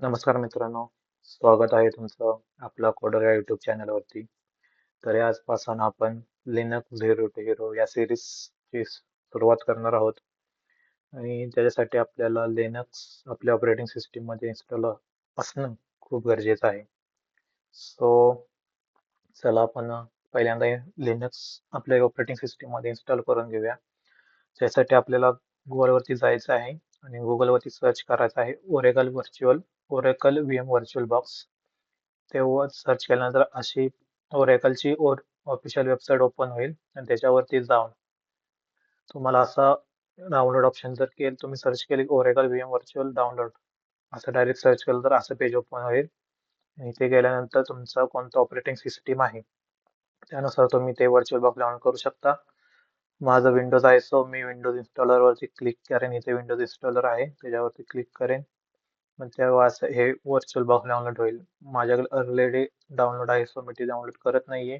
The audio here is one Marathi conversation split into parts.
नमस्कार मित्रांनो, स्वागत आहे तुमचं आपल्या कोडर या युट्यूब चॅनलवरती. तर आजपासून आपण लिनक्स झिरो टू हिरो या सिरीजची सुरुवात करणार आहोत आणि त्याच्यासाठी आपल्याला लिनक्स आपल्या ऑपरेटिंग सिस्टीम मध्ये इन्स्टॉल असणं खूप गरजेचं आहे. सो चला आपण पहिल्यांदा लिनक्स आपल्या ऑपरेटिंग सिस्टीम मध्ये इन्स्टॉल करून घेऊया. त्यासाठी आपल्याला गुगलवरती जायचं आहे आणि गुगलवरती सर्च करायचं आहे ओरेकल व्हीएम व्हर्च्युअल बॉक्स. तेव्हा सर्च केल्यानंतर अशी ओरेकलची ऑफिशियल वेबसाईट ओपन होईल आणि त्याच्यावरती जाऊन तुम्हाला असा डाउनलोड ऑप्शन जर केलं तुम्ही सर्च केली ओरेकल व्हीएम व्हर्च्युअल डाउनलोड असं डायरेक्ट सर्च केलं तर असं पेज ओपन होईल आणि इथे गेल्यानंतर तुमचा कोणता ऑपरेटिंग सिस्टीम आहे त्यानुसार तुम्ही ते व्हर्च्युअल बॉक्स डाउनलोड करू शकता. माझं विंडोज आहे सो मी विंडोज इन्स्टॉलर वरती क्लिक करेन. इथे विंडोज इन्स्टॉलर आहे त्याच्यावरती क्लिक करेन. मग तेव्हा असं हे व्हर्च्युअल बॉक्स डाउनलोड होईल. माझ्याकडे ऑलरेडी डाउनलोड आहे सो मी ते डाउनलोड करत नाहीये.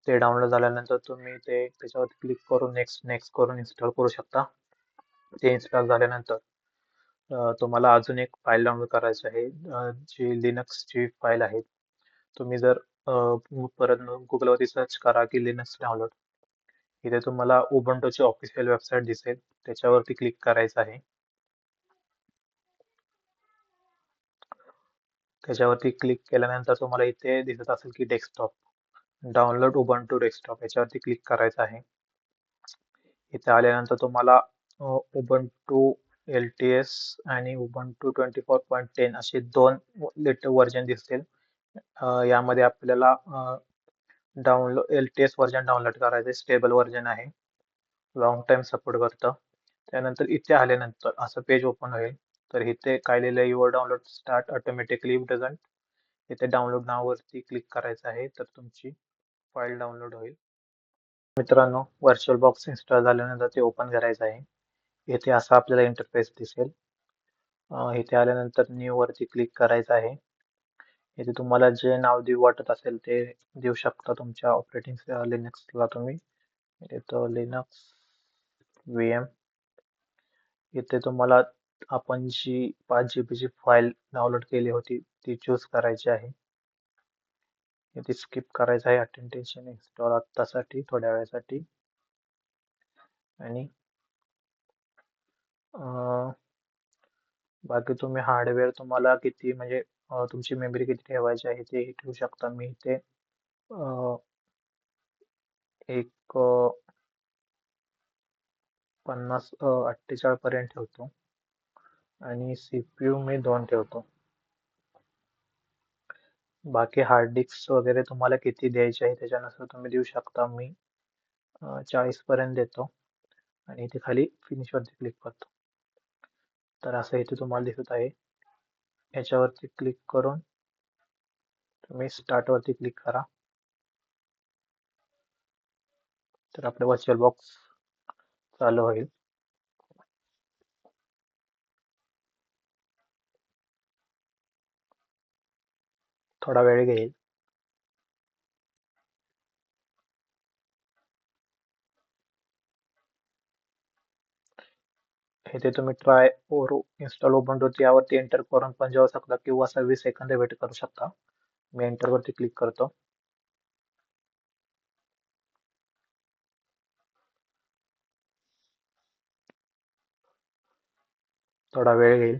ते डाउनलोड झाल्यानंतर तुम्ही ते त्याच्यावरती क्लिक करून नेक्स्ट नेक्स्ट करून इन्स्टॉल करू शकता. ते इन्स्टॉल झाल्यानंतर तुम्हाला अजून एक फाईल डाउनलोड करायची आहे जी लिनक्सची फाईल आहे. तुम्ही जर परत गुगलवरती सर्च करा की लिनक्स डाउनलोड. इथे तुम्हाला उबंटूची ऑफिशियल वेबसाईट दिसेल त्याच्यावरती क्लिक करायचं आहे. त्याच्यावरती क्लिक केल्यानंतर तुम्हाला इथे दिसत असेल की डेस्कटॉप डाउनलोड उबंटू डेस्कटॉप याच्यावरती क्लिक करायचं आहे. इथे आल्यानंतर तुम्हाला उबंटू LTS आणि उबंटू 24.10 असे दोन व्हर्जन दिसतील. यामध्ये आपल्याला डाउनलोड LTS व्हर्जन डाउनलोड करायचे स्टेबल व्हर्जन आहे. लॉंग टाइम सपोर्ट करतं. त्यानंतर इथे आल्यानंतर असं पेज ओपन होईल. तर इथे काय लिहिलंय your download start automatically doesn't. इथे डाउनलोड नावावरती क्लिक करायचं आहे तर तुमची फाईल डाउनलोड होईल. मित्रांनो, व्हर्च्युअल बॉक्स इन्स्टॉल झाल्यानंतर ते ओपन करायचं आहे. इथे असा आपल्याला इंटरफेस दिसेल. इथे आल्यानंतर न्यू वरती क्लिक करायचं आहे. इथे तुम्हाला जे नाव देऊ वाटत असेल ते देऊ शकता तुमच्या ऑपरेटिंग लिनक्सला तुम्ही. इथं लिनक्स VM. इथे तुम्हाला आपण जी 5 GB ची फाईल डाउनलोड केली होती ती चूज करायची आहे. इथे स्किप करायचं आहे अटेन्शन इन्स्टॉल आत्तासाठी थोड्या वेळासाठी आणि बाकी तुम्ही हार्डवेअर तुम्हाला किती म्हणजे तुमची मेमरी किती ठेवायची आहे ते ठेवू शकता. मी इथे एक 48 पर्यंत ठेवतो आणि CPU मी 2 ठेवतो. बाकी हार्ड डिस्क वगैरे तुम्हाला किती द्यायचे आहे त्याच्यानुसार तुम्ही देऊ शकता. मी 40 पर्यंत देतो आणि इथे खाली फिनिश वरती क्लिक करतो. तर असं इथे तुम्हाला दिसत आहे. याच्यावरती क्लिक करून तुम्ही स्टार्ट वरती क्लिक करा. तर आपलं व्हर्च्युअल बॉक्स चालू होईल. थोडा वेळ घेईल. इथे तुम्ही ट्राय ओर इन्स्टॉल उबंटू यावरती एंटर करून पण जाऊ शकता किंवा 26 सेकंद वेट करू शकता. मी एंटर वरती क्लिक करतो. थोडा वेळ घेईल.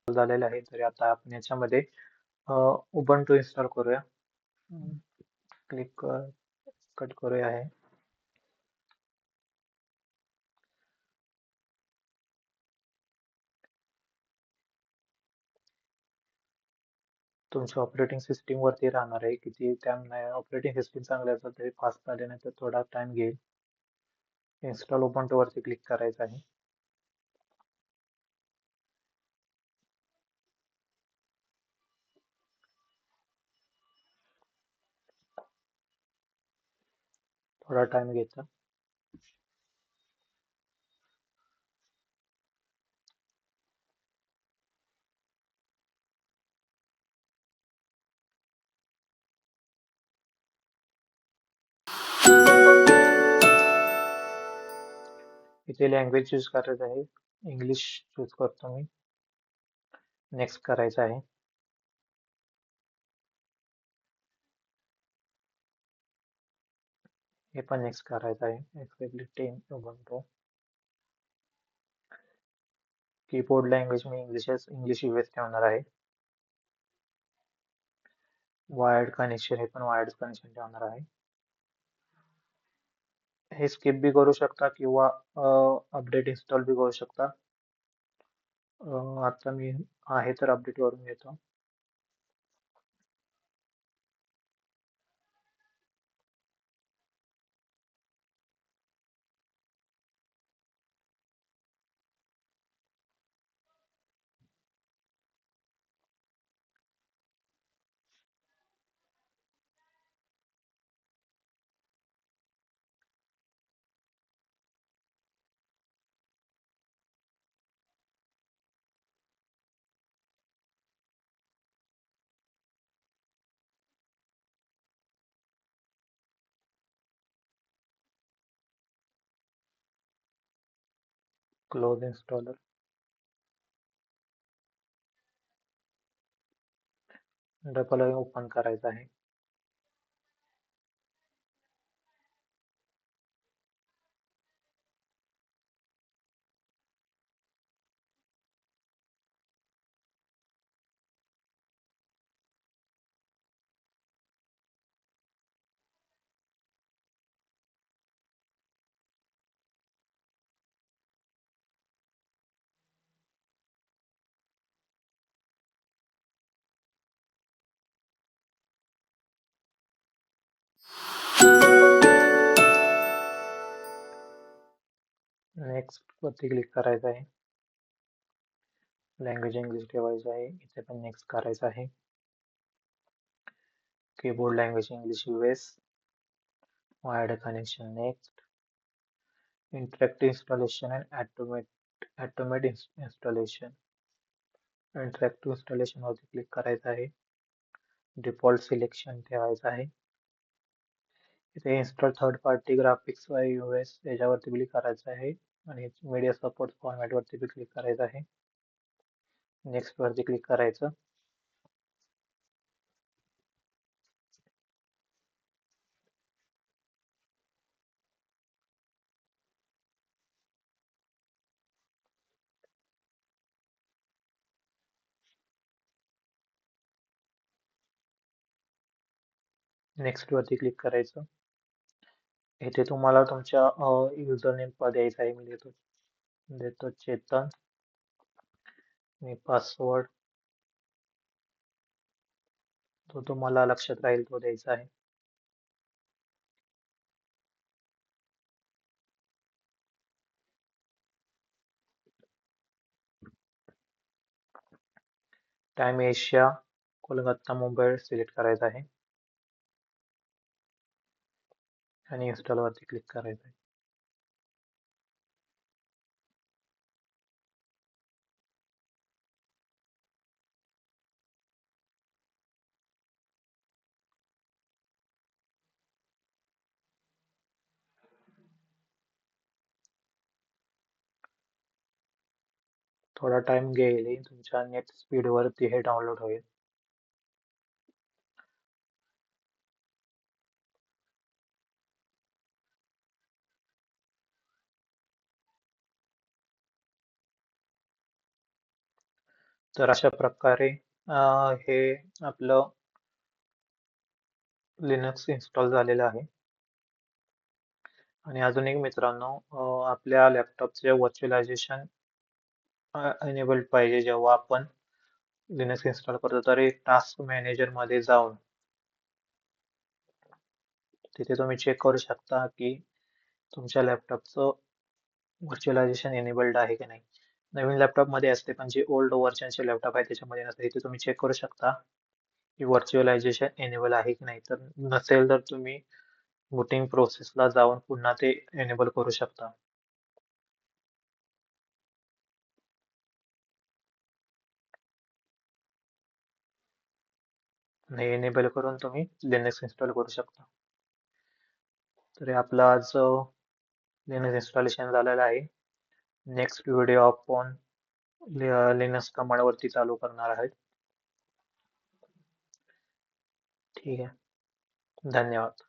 झालेलं आहे तरी आता आपण याच्यामध्ये उबंटू इन्स्टॉल करूया. क्लिक कट करूया आहे. तुमच्या ऑपरेटिंग सिस्टीम वरती राहणार आहे किती त्यामुळे ऑपरेटिंग सिस्टीम चांगली असेल तरी फास्ट चालेल नाही तर थोडा टाइम घेईल. इन्स्टॉल उबंटू वरती क्लिक करायचं आहे. थोडा टाइम घ्यायचा. इथे लँग्वेज चूज करायचं आहे. इंग्लिश चूज करतो मी. नेक्स्ट करायचं आहे. हे पण नेक्स्ट करायचं आहे. Accessibility Ubuntu. कीबोर्ड लँग्वेज मी इंग्लिश यूएस ठेवणार आहे. वायर्ड कनेक्शन हे पण वायर्ड कनेक्शन ठेवणार आहे. हे स्किप बी करू शकता किंवा अपडेट इन्स्टॉल बी करू शकता. आता मी आहे तर अपडेट करून घेतो. Close installer. डबल ओपन करायचं आहे. नेक्स्ट वरती क्लिक करायचं आहे. लँग्वेज इंग्लिश ठेवायचं आहे. इथे पण नेक्स्ट करायचं आहे. Keyboard language English US. Wired connection next. Interactive installation and automate installation. Interactive installation वरती क्लिक करायचं आहे. डिफॉल्ट सिलेक्शन ठेवायचं आहे. इथे install third party graphics US याच्यावरती क्लिक करायचं आहे आणि मीडिया सपोर्ट फॉर्मॅट वरती बी क्लिक करायचं आहे. नेक्स्ट वरती क्लिक करायचं. नेक्स्ट वरती क्लिक करायचं. इथे तुम्हाला तुमच्या युजर नेम द्यायचा आहे. मी देतो चेतन आणि पासवर्ड तो तुम्हाला लक्षात राहील तो द्यायचा आहे. Time Asia Kolkata Mumbai select करायचा आहे आणि इन्स्टॉल वरती क्लिक करायचं आहे. थोडा टाइम घेईल. तुमच्या नेट स्पीड वरती हे डाउनलोड होईल. तर अशा प्रकारे हे आपलं लिनक्स इन्स्टॉल झालेलं आहे. आणि अजून एक मित्रांनो, आपल्या लॅपटॉपचे व्हर्च्युअलायझेशन एनेबल्ड पाहिजे जेव्हा आपण लिनक्स इन्स्टॉल करतो. तर एक टास्क मॅनेजर मध्ये जाऊन तिथे तुम्ही चेक करू शकता की तुमच्या लॅपटॉपचं व्हर्च्युअलायझेशन एनेबल्ड आहे की नाही. नवीन लॅपटॉप मध्ये असते पण जे ओल्ड व्हर्जनचे लॅपटॉप आहे त्याच्यामध्ये नसते. इथे तुम्ही चेक करू शकता की व्हर्च्युअलायझेशन एनेबल आहे की नाही. तर नसेल तर तुम्ही बूटिंग प्रोसेसला जाऊन पुन्हा ते एनेबल करू शकता. आणि एनेबल करून तुम्ही लिनक्स इन्स्टॉल करू शकता. तर हे आपलं आज लिनक्स इन्स्टॉलेशन झालेलं आहे. नेक्स्ट व्हिडिओ आपण लिनक्स कमांड वरती चालू करणार आहे. ठीक आहे. धन्यवाद.